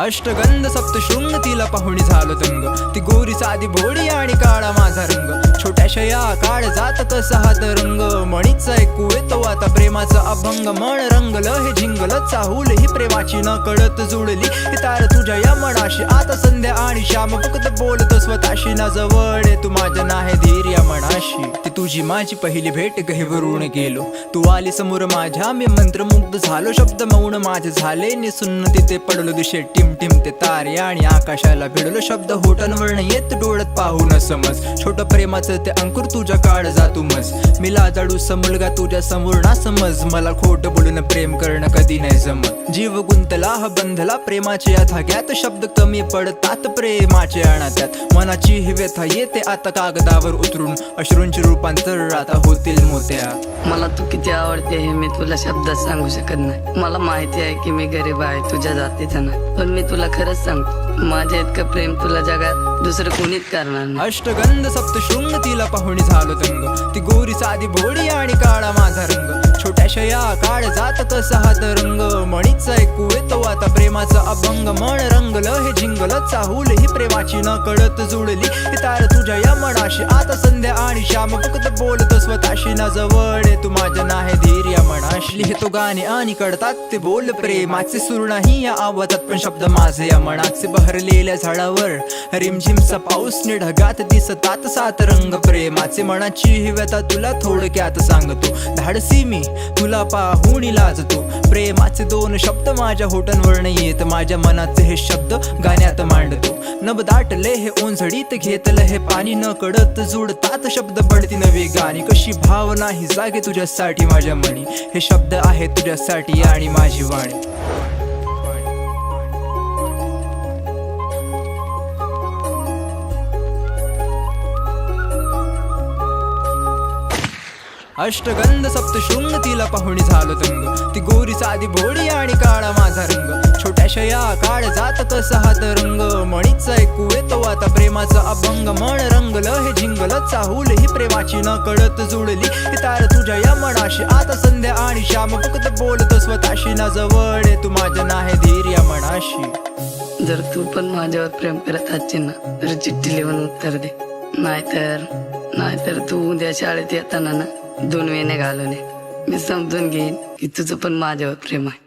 अष्टगंध सप्तशृंग तिला पाहुणी झालो दंग, ती गोरी साधी भोळी आणि काळा माझा रंग, छोट्याशा या काळ जात कसा हात रंग, मणीचा ऐकू येतो आता प्रेमाचा अभंग, मन रंगलं हे झिंगल चाहूल ही प्रेमाची न कळत जुळली ही तार तुझ्या या मनाशी, आता संध्या आणि श्याम फक्त बोलत स्वतःशी, ना जवळ तू माझ्या नाही धीर या मनाशी, ती तुझी माझी पहिली भेट गहिवरून गेलो, तू आली समोर माझ्या मी मंत्रमुग्ध झालो, शब्द मौन माझे झाले निसुन्न, तिथे पडलो दिशे टिम टिम ते तारे आणि आकाशाला भिडलो, शब्द होटांवर येत डोळ्यात पाहून समज, छोट प्रेमाचं ते अंकुर तुझ्या काळ जातू मज, मी लाजाडूसा मुलगा तुझ्या समोर ना समज, मला खोट बोलून प्रेम करणं कधी नाही जमत, जीव गुंतला हा बंधला प्रेमाच्या या धाग्यात, शब्द कमी पडतात प्रेमाचे अनाथ्यात, मनाची ही व्यथा येते आता कागदावर उतरून, अश्रूंचे रूपांतर आता होतील मोत्या. मला तू किती आवडते हे मी तुला शब्दात सांगू शकत नाही, मला माहिती आहे की मी गरीब आहे तुझ्या जातीचा नाही, पण मी तुला खरंच सांगतो माझ्या इतकं प्रेम तुला जगात दुसरं कोणीच करणार नाही. अष्टगंध सप्तशृंग तिला पाहुणी झालो दंग, ती गोरी साधी भोळी आणि काळा माझा रंग, छोट्याशा या काळ जात कसा हात रंग, मणीचा ऐकू येतो आता प्रेमाचा अभंग, मन रंगलं हे झिंगल चाहूल ही प्रेमाची न कळत जुळली ही तार तुझ्या या मनाशी, आता संध्या आणि श्याम फक्त बोलत स्वतःशी, ना जवळ तू माझ्या नाही धीर या मनाशी, लिहितो गाणे आणि कळतात ते बोल प्रेमाचे, सूर नाही या आवाजात पण शब्द माझे या मनाचे, बहरलेल्या झाडावर रिमझिमचा पाऊस ढगात दिसतात सात रंग प्रेमाचे, मनाची ही व्यथा तुला थोडक्यात सांगतो, धाडसी मी तुला पाहून लाजतो, प्रेमाचे दोन शब्द माझ्या होटांवर येत, माझ्या मनाचे हे शब्द गाण्यात मांडतो, नभ दाटले हे ओंझडीत घेतलं हे पाणी, न कळत जुडतात शब्द बढती नवी गाणी, कशी भावना ही जागे तुझ्यासाठी माझ्या मनी, हे शब्द आहे तुझ्यासाठी आणि माझी वाणी. अष्टगंध सप्तशृंग तिला पाहुणी झालो दंग, ती गोरी साधी भोळी आणि काळा माझा रंग, छोट्याशा या काळ जात कसा हात रंग, मणीचा ऐकू येतो आता प्रेमाचा अभंग, मन रंगलं हे झिंगल चाहूल ही प्रेमाची न कळत जुळली ही तार तुझ्या या मनाशी, आता संध्या आणि श्याम फक्त बोलत स्वतःशी, ना जवळ तू माझ्या नाही धीर या मनाशी. जर तू पण माझ्यावर प्रेम करत असशील ना तर चिठ्ठी लिहून उत्तर दे, नाहीतर तू उद्या शाळेत येताना ना 2 वेण्या घालून ये, मी समजून घेईन की तुझं पण माझ्यावर प्रेम आहे.